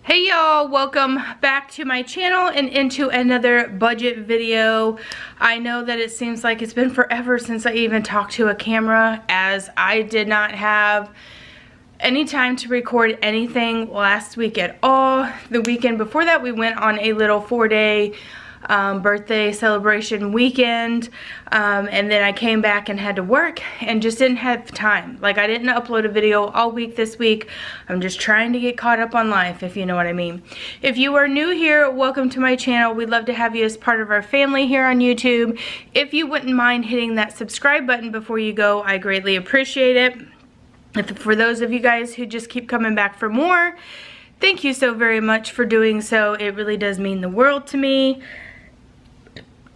Hey y'all, welcome back to my channel and into another budget video. I know that it seems like it's been forever since I even talked to a camera, as I did not have any time to record anything last week at all. The weekend before that we went on a little 4-day birthday celebration weekend, and then I came back and had to work and just didn't have time. Like, I didn't upload a video all week this week. I'm just trying to get caught up on life, if you know what I mean. If you are new here, welcome to my channel. We'd love to have you as part of our family here on YouTube. If you wouldn't mind hitting that subscribe button before you go, I greatly appreciate it. For those of you guys who just keep coming back for more, thank you so very much for doing so. It really does mean the world to me.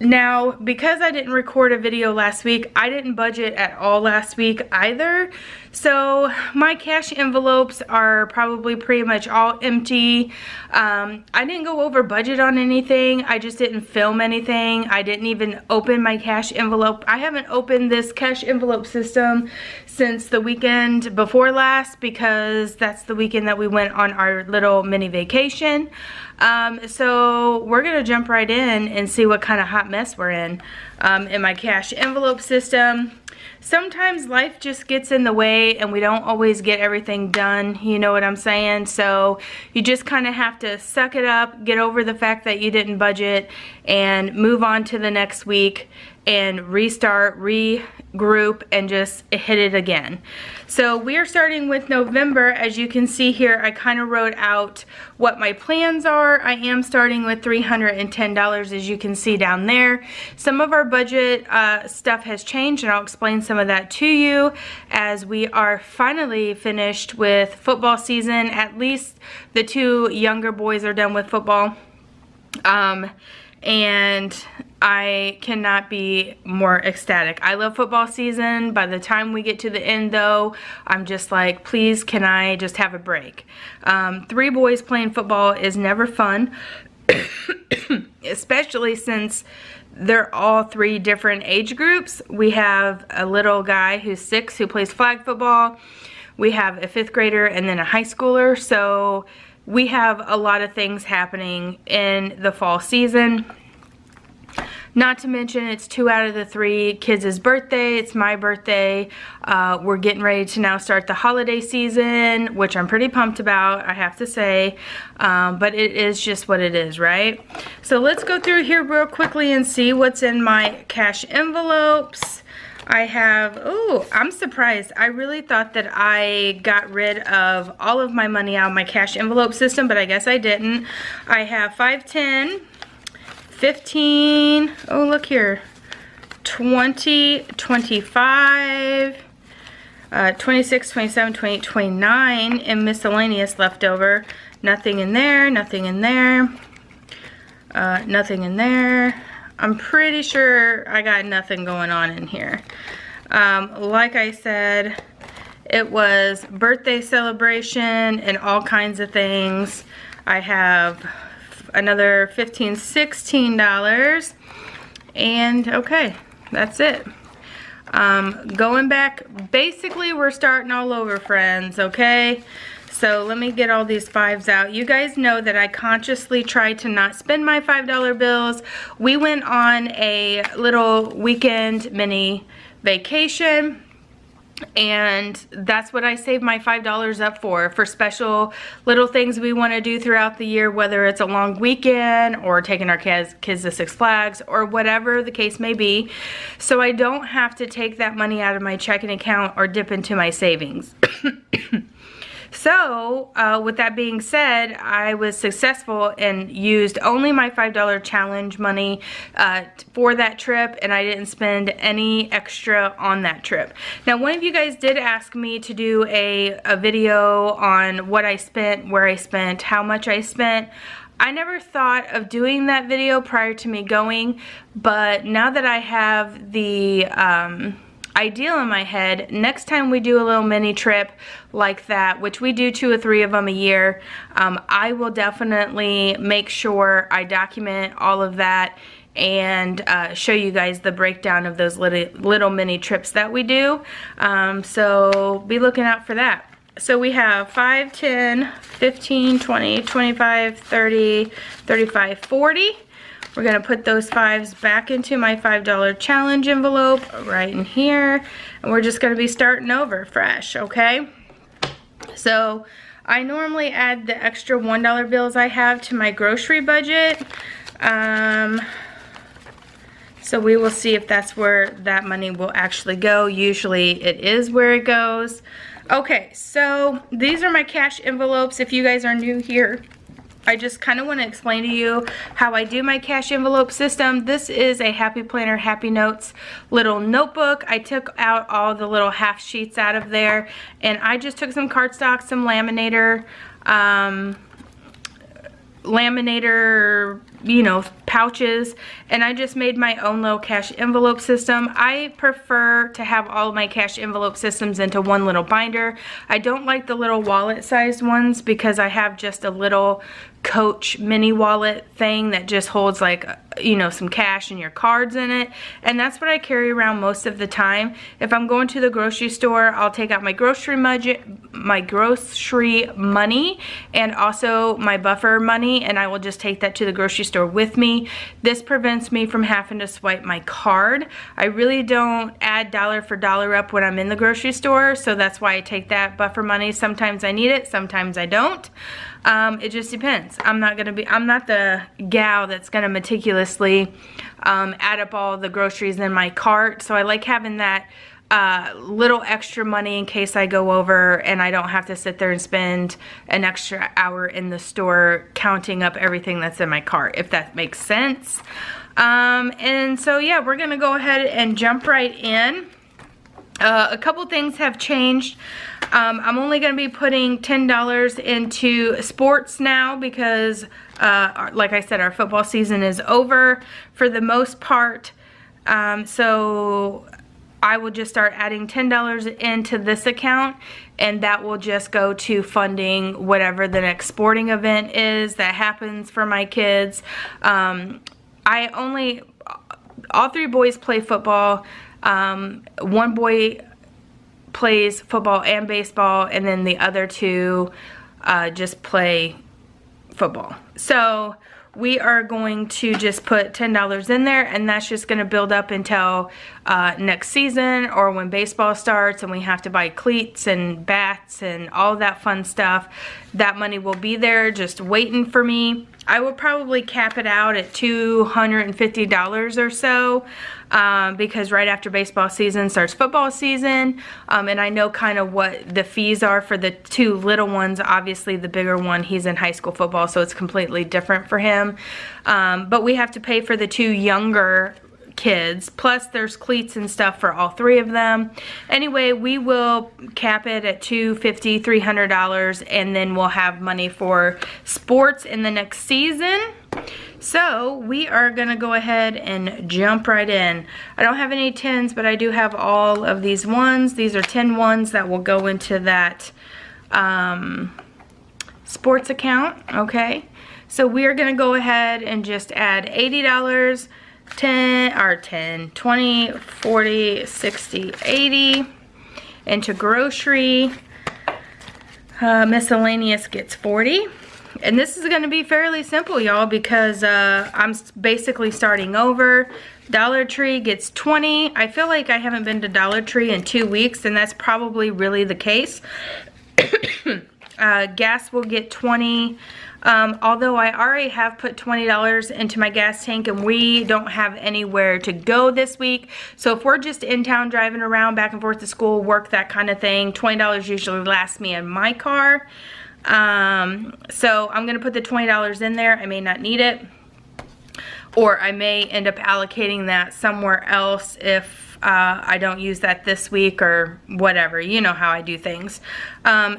Now, because I didn't record a video last week, I didn't budget at all last week either. So my cash envelopes are probably pretty much all empty. I didn't go over budget on anything. I just didn't film anything. I didn't even open my cash envelope. I haven't opened this cash envelope system since the weekend before last, because that's the weekend that we went on our little mini vacation. So we're gonna jump right in and see what kind of hot mess we're in my cash envelope system. Sometimes life just gets in the way and we don't always get everything done, you know what I'm saying? So you just kind of have to suck it up, get over the fact that you didn't budget, and move on to the next week and restart, regroup, and just hit it again. So we are starting with November. As you can see here, I kind of wrote out what my plans are. I am starting with $310, as you can see down there. Some of our budget stuff has changed, and I'll explain some of that to you as we are finally finished with football season. At least the two younger boys are done with football. And I cannot be more ecstatic. I love football season. By the time we get to the end though, I'm just like, please, can I just have a break? 3 boys playing football is never fun, especially since they're all 3 different age groups. We have a little guy who's 6 who plays flag football. We have a 5th grader and then a high schooler. So we have a lot of things happening in the fall season. Not to mention, it's 2 out of the 3 kids' birthday. It's my birthday. We're getting ready to now start the holiday season, which I'm pretty pumped about, I have to say. But it is just what it is, right? So let's go through here real quickly and see what's in my cash envelopes. I have, oh, I'm surprised. I really thought that I got rid of all of my money out of my cash envelope system, but I guess I didn't. I have 5, 10, 15, oh look here, 20, 25, 26, 27, 28, 29 in miscellaneous leftover. Nothing in there, nothing in there, nothing in there. I'm pretty sure I got nothing going on in here. Like I said, it was birthday celebration and all kinds of things. I have another $15, $16, and okay, that's it. Going back, basically we're starting all over, friends, okay? So let me get all these 5s out. You guys know that I consciously try to not spend my $5 bills. We went on a little weekend mini vacation, and that's what I saved my $5 up for special little things we want to do throughout the year, whether it's a long weekend or taking our kids to Six Flags or whatever the case may be. So I don't have to take that money out of my checking account or dip into my savings. So, with that being said, I was successful and used only my $5 challenge money for that trip, and I didn't spend any extra on that trip. Now, one of you guys did ask me to do a video on what I spent, where I spent, how much I spent. I never thought of doing that video prior to me going, but now that I have the ideal in my head, next time we do a little mini trip like that, which we do 2 or 3 of them a year, I will definitely make sure I document all of that and show you guys the breakdown of those little mini trips that we do. So be looking out for that. So we have 5, 10, 15, 20, 25, 30, 35, 40. We're gonna put those 5s back into my $5 challenge envelope right in here. And we're just gonna be starting over fresh, okay? So I normally add the extra $1 bills I have to my grocery budget. So we will see if that's where that money will actually go. Usually it is where it goes. Okay, so these are my cash envelopes. If you guys are new here, I just kind of want to explain to you how I do my cash envelope system. This is a Happy Planner, Happy Notes little notebook. I took out all the little half sheets out of there, and I just took some cardstock, some laminator, you know, pouches, and I just made my own little cash envelope system. I prefer to have all of my cash envelope systems into one little binder. I don't like the little wallet sized ones because I have just a little Coach mini wallet thing that just holds, like, you know, some cash and your cards in it, and that's what I carry around most of the time. If I'm going to the grocery store, I'll take out my grocery money and also my buffer money, and I will just take that to the grocery store with me. This prevents me from having to swipe my card. I really don't add dollar for dollar up when I'm in the grocery store, so that's why I take that buffer money. Sometimes I need it, sometimes I don't. It just depends. I'm not the gal that's gonna meticulously add up all the groceries in my cart, so I like having that little extra money in case I go over and I don't have to sit there and spend an extra hour in the store counting up everything that's in my cart, if that makes sense. And so yeah, we're gonna go ahead and jump right in. A couple things have changed. I'm only going to be putting $10 into sports now because, like I said, our football season is over for the most part. So I will just start adding $10 into this account, and that will just go to funding whatever the next sporting event is that happens for my kids. All 3 boys play football. One boy plays football and baseball, and then the other 2 just play football. So we are going to just put $10 in there, and that's just going to build up until next season, or when baseball starts and we have to buy cleats and bats and all that fun stuff. That money will be there just waiting for me. I will probably cap it out at $250 or so, because right after baseball season starts football season, and I know kind of what the fees are for the 2 little ones. Obviously the bigger one, he's in high school football, so it's completely different for him, but we have to pay for the 2 younger kids, plus there's cleats and stuff for all 3 of them. Anyway, we will cap it at $250, $300, and then we'll have money for sports in the next season. So we are gonna go ahead and jump right in. I don't have any 10s, but I do have all of these ones. These are 10 ones that will go into that sports account, okay? So we are gonna go ahead and just add $80, 10, 20, 40, 60, 80 into grocery. Miscellaneous gets 40. And this is going to be fairly simple, y'all, because I'm basically starting over. Dollar Tree gets 20. I feel like I haven't been to Dollar Tree in 2 weeks, and that's probably really the case. Gas will get 20. Although I already have put $20 into my gas tank, and we don't have anywhere to go this week. So if we're just in town driving around back and forth to school, work, that kind of thing, $20 usually lasts me in my car. So I'm going to put the $20 in there. I may not need it, or I may end up allocating that somewhere else if I don't use that this week or whatever. You know how I do things.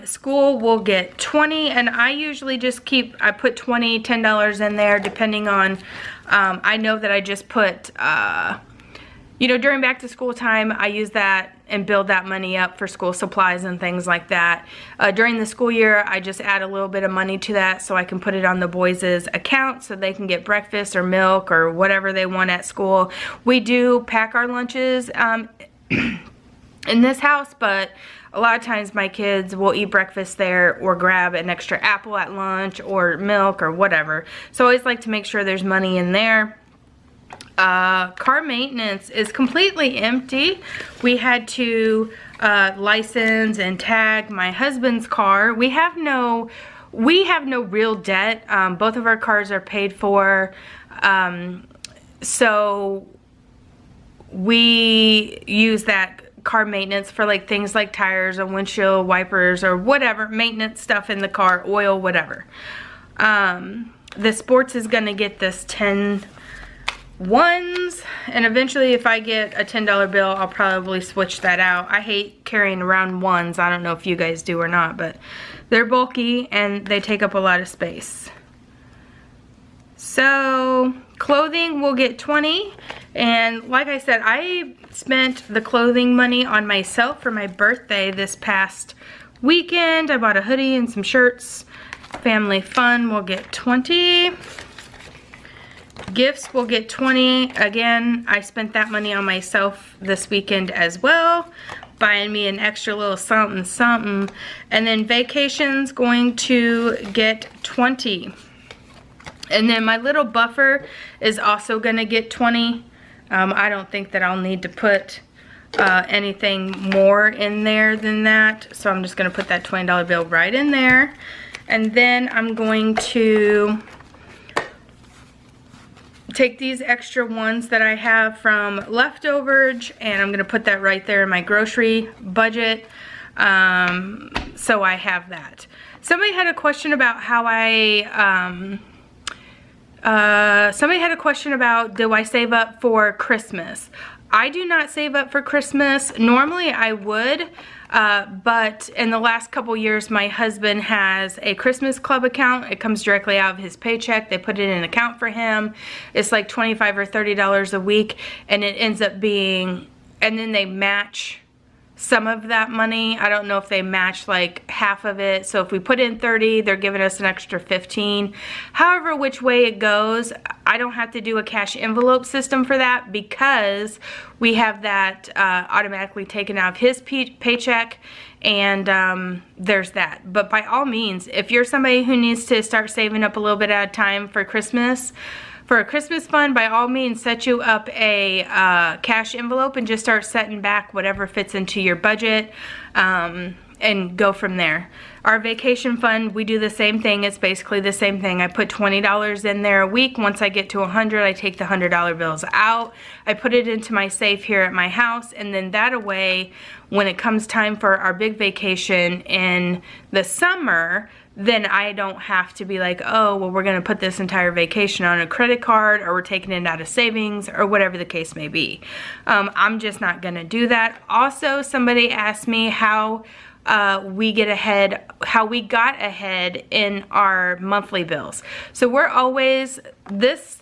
School will get 20, and I usually just I put $10 in there depending on, I know that I just put, you know, during back to school time, I use that and build that money up for school supplies and things like that. During the school year, I just add a little bit of money to that so I can put it on the boys' account so they can get breakfast or milk or whatever they want at school. We do pack our lunches in this house, but a lot of times my kids will eat breakfast there or grab an extra apple at lunch or milk or whatever. So I always like to make sure there's money in there. Car maintenance is completely empty. We had to license and tag my husband's car. We have no real debt. Both of our cars are paid for. So we use that car maintenance for like things like tires or windshield wipers or whatever, maintenance stuff in the car, oil, whatever. The sports is gonna get this 10 ones, and eventually if I get a $10 bill, I'll probably switch that out. I hate carrying around ones. I don't know if you guys do or not, but they're bulky and they take up a lot of space. So clothing will get 20, and like I said, I spent the clothing money on myself for my birthday this past weekend. I bought a hoodie and some shirts. Family fun will get 20. Gifts will get 20. Again, I spent that money on myself this weekend as well, buying me an extra little something something. And then vacations going to get 20. And then my little buffer is also gonna get 20. I don't think that I'll need to put anything more in there than that, so I'm just gonna put that $20 bill right in there. And then I'm going to take these extra ones that I have from leftovers, and I'm gonna put that right there in my grocery budget. So I have that. Somebody had a question about how somebody had a question about, do I save up for Christmas? I do not save up for Christmas. Normally I would, but in the last couple years my husband has a Christmas club account. It comes directly out of his paycheck. They put it in an account for him. It's like $25 or $30 a week, and it ends up being, and then they match some of that money. I don't know if they match like half of it. So if we put in 30, they're giving us an extra 15. However, which way it goes, I don't have to do a cash envelope system for that because we have that automatically taken out of his paycheck, and there's that. But by all means, if you're somebody who needs to start saving up a little bit at a time for Christmas, for a Christmas fund, by all means, set you up a cash envelope and just start setting back whatever fits into your budget, and go from there. Our vacation fund, we do the same thing. It's basically the same thing. I put $20 in there a week. Once I get to 100, I take the $100 bills out. I put it into my safe here at my house, and then that away, when it comes time for our big vacation in the summer, then I don't have to be like, oh, well, we're gonna put this entire vacation on a credit card, or we're taking it out of savings, or whatever the case may be. I'm just not gonna do that. Also, somebody asked me how we got ahead in our monthly bills. So we're always, this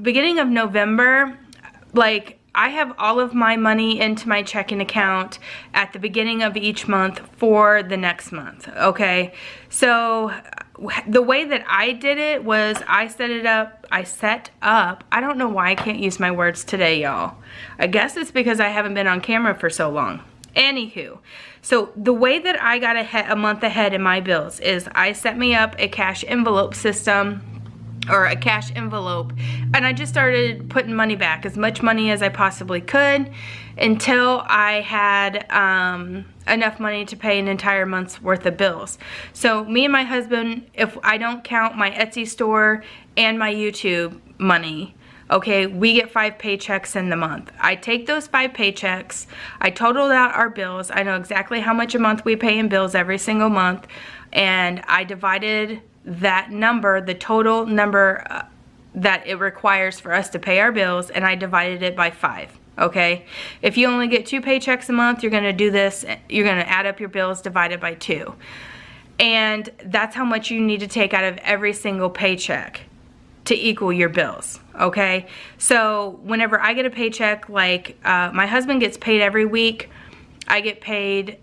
beginning of November, like, I have all of my money into my checking account at the beginning of each month for the next month, okay? So the way that I did it was I set up, I don't know why I can't use my words today, y'all. I guess it's because I haven't been on camera for so long. Anywho, so the way that I got a month ahead in my bills is I set me up a cash envelope system, or a cash envelope, and I just started putting money back, as much money as I possibly could, until I had enough money to pay an entire month's worth of bills. So me and my husband, if I don't count my Etsy store and my YouTube money, okay, we get 5 paychecks in the month. I take those 5 paychecks, I totaled out our bills, I know exactly how much a month we pay in bills every single month, and I divided that number, the total number that it requires for us to pay our bills, and I divided it by 5, okay? If you only get 2 paychecks a month, you're gonna do this, you're gonna add up your bills, divide it by 2. And that's how much you need to take out of every single paycheck to equal your bills, okay? So whenever I get a paycheck, like my husband gets paid every week, I get paid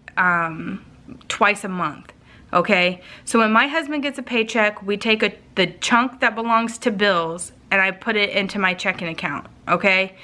twice a month. Okay, so when my husband gets a paycheck, we take the chunk that belongs to bills and I put it into my checking account. okay?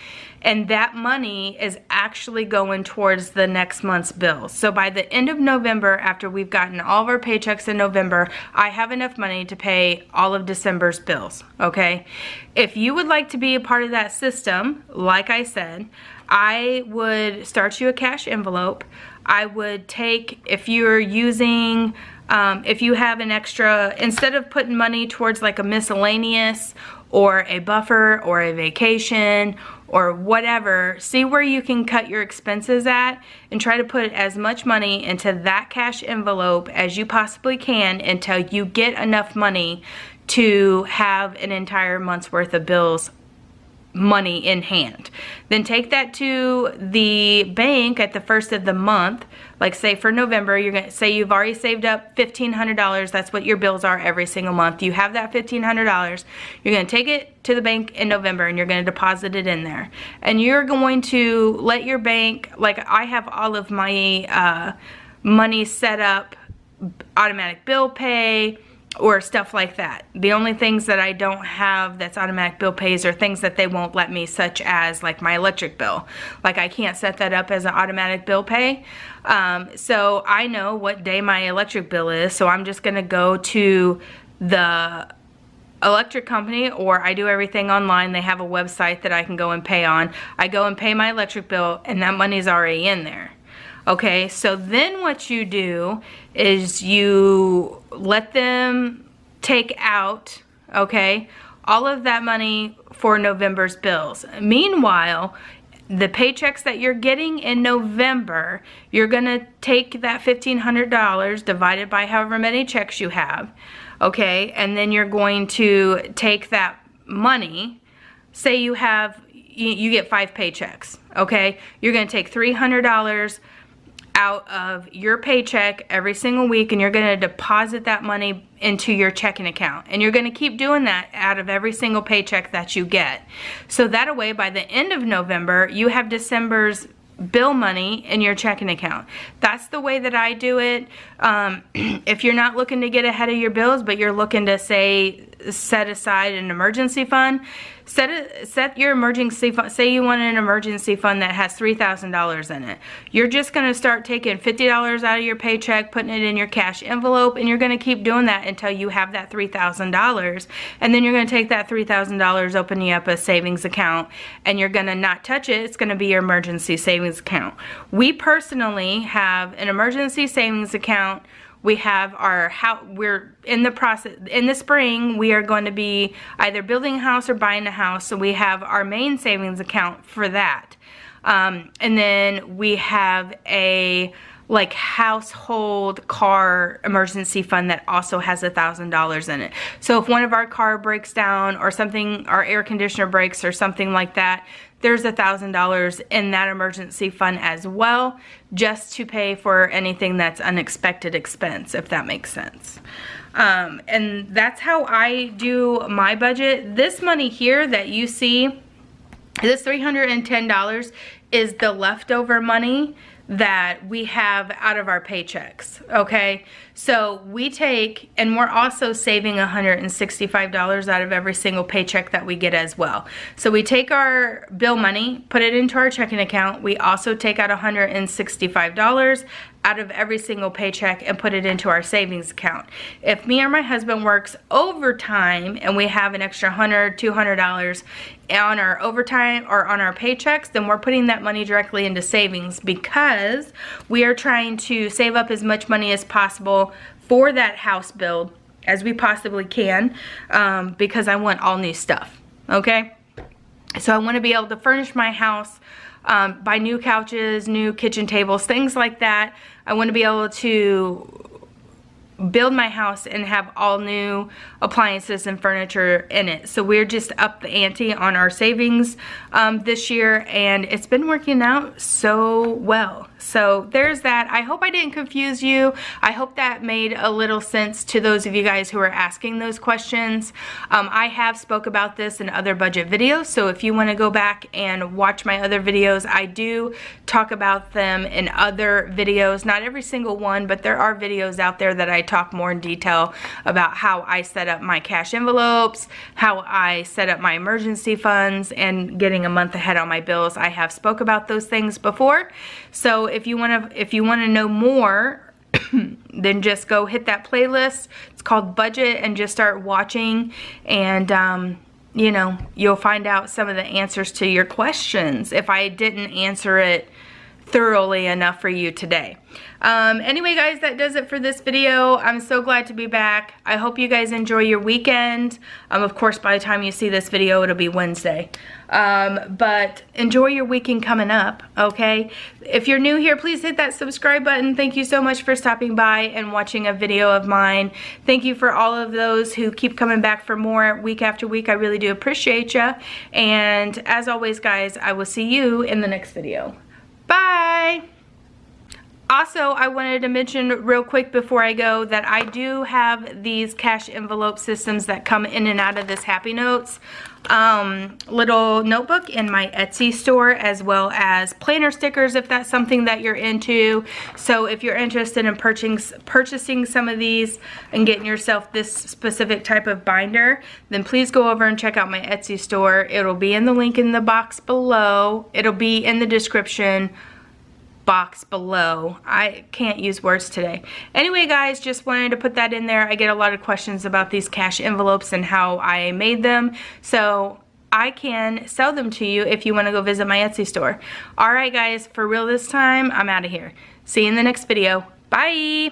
And that money is actually going towards the next month's bills. So by the end of November, after we've gotten all of our paychecks in November, I have enough money to pay all of December's bills, okay? If you would like to be a part of that system, like I said, I would start you a cash envelope. I would take, if you're using, if you have an extra, instead of putting money towards like a miscellaneous or a buffer or a vacation or whatever, see where you can cut your expenses at and try to put as much money into that cash envelope as you possibly can until you get enough money to have an entire month's worth of bills money in hand. Then take that to the bank at the first of the month. Like say for November, you're gonna say you've already saved up $1,500. That's what your bills are every single month. You have that $1,500. You're gonna take it to the bank in November and you're gonna deposit it in there. And you're going to let your bank, like I have all of my money set up, automatic bill pay, or stuff like that. The only things that I don't have that's automatic bill pays are things that they won't let me, such as like my electric bill. Like I can't set that up as an automatic bill pay. So I know what day my electric bill is, so I'm just gonna go to the electric company, or I do everything online. They have a website that I can go and pay on. I go and pay my electric bill and that money's already in there. Okay, so then what you do is you let them take out, okay, all of that money for November's bills. Meanwhile, the paychecks that you're getting in November, you're gonna take that $1,500 divided by however many checks you have, okay, and then you're going to take that money, say you have, you get 5 paychecks, okay, you're gonna take $300 out of your paycheck every single week and you're going to deposit that money into your checking account, and you're going to keep doing that out of every single paycheck that you get. So that way by the end of November you have December's bill money in your checking account. That's the way that I do it. If you're not looking to get ahead of your bills but you're looking to say set aside an emergency fund, set your emergency fund. Say you want an emergency fund that has $3,000 in it. You're just going to start taking $50 out of your paycheck, putting it in your cash envelope, and you're going to keep doing that until you have that $3,000. And then you're going to take that $3,000, open you up a savings account, and you're going to not touch it. It's going to be your emergency savings account. We personally have an emergency savings account. We have our house, we're in the process, in the spring, we are going to be either building a house or buying a house, so we have our main savings account for that. And then we have a like household car emergency fund that also has $1,000 in it. So if one of our car breaks down or something, our air conditioner breaks or something like that, there's $1,000 in that emergency fund as well, just to pay for anything that's unexpected expense, if that makes sense. And that's how I do my budget. This money here that you see, this $310 is the leftover money that we have out of our paychecks, okay? So we take, and we're also saving $165 out of every single paycheck that we get as well. So we take our bill money, put it into our checking account. We also take out $165 out of every single paycheck and put it into our savings account. If me or my husband works overtime and we have an extra $100, $200 on our overtime or on our paychecks, then we're putting that money directly into savings, because we are trying to save up as much money as possible for that house build as we possibly can, because I want all new stuff, okay? So I want to be able to furnish my house, buy new couches, new kitchen tables, things like that. I want to be able to build my house and have all new appliances and furniture in it. So we're just up the ante on our savings this year, and it's been working out so well. So there's that. I hope I didn't confuse you. I hope that made a little sense to those of you guys who are asking those questions. I have spoke about this in other budget videos, so if you want to go back and watch my other videos, I do talk about them in other videos. Not every single one, but there are videos out there that I talk more in detail about how I set up my cash envelopes, how I set up my emergency funds, and getting a month ahead on my bills. I have spoke about those things before. So if you want to know more, then just go hit that playlist. It's called Budget, and just start watching, and you know, you'll find out some of the answers to your questions if I didn't answer it thoroughly enough for you today. Anyway guys, that does it for this video. I'm so glad to be back. I hope you guys enjoy your weekend. Of course, by the time you see this video, it'll be Wednesday. But enjoy your weekend coming up, okay? If you're new here, please hit that subscribe button. Thank you so much for stopping by and watching a video of mine. Thank you for all of those who keep coming back for more week after week. I really do appreciate you. And as always, guys, I will see you in the next video. Bye! Also, I wanted to mention real quick before I go that I do have these cash envelope systems that come in and out of this Happy Notes little notebook in my Etsy store, as well as planner stickers if that's something that you're into. So if you're interested in purchasing some of these and getting yourself this specific type of binder, then please go over and check out my Etsy store. It'll be in the link in the box below. It'll be in the description box below. I can't use words today. Anyway guys, just wanted to put that in there. I get a lot of questions about these cash envelopes and how I made them, so I can sell them to you if you want to go visit my Etsy store. Alright guys, for real this time, I'm out of here. See you in the next video. Bye!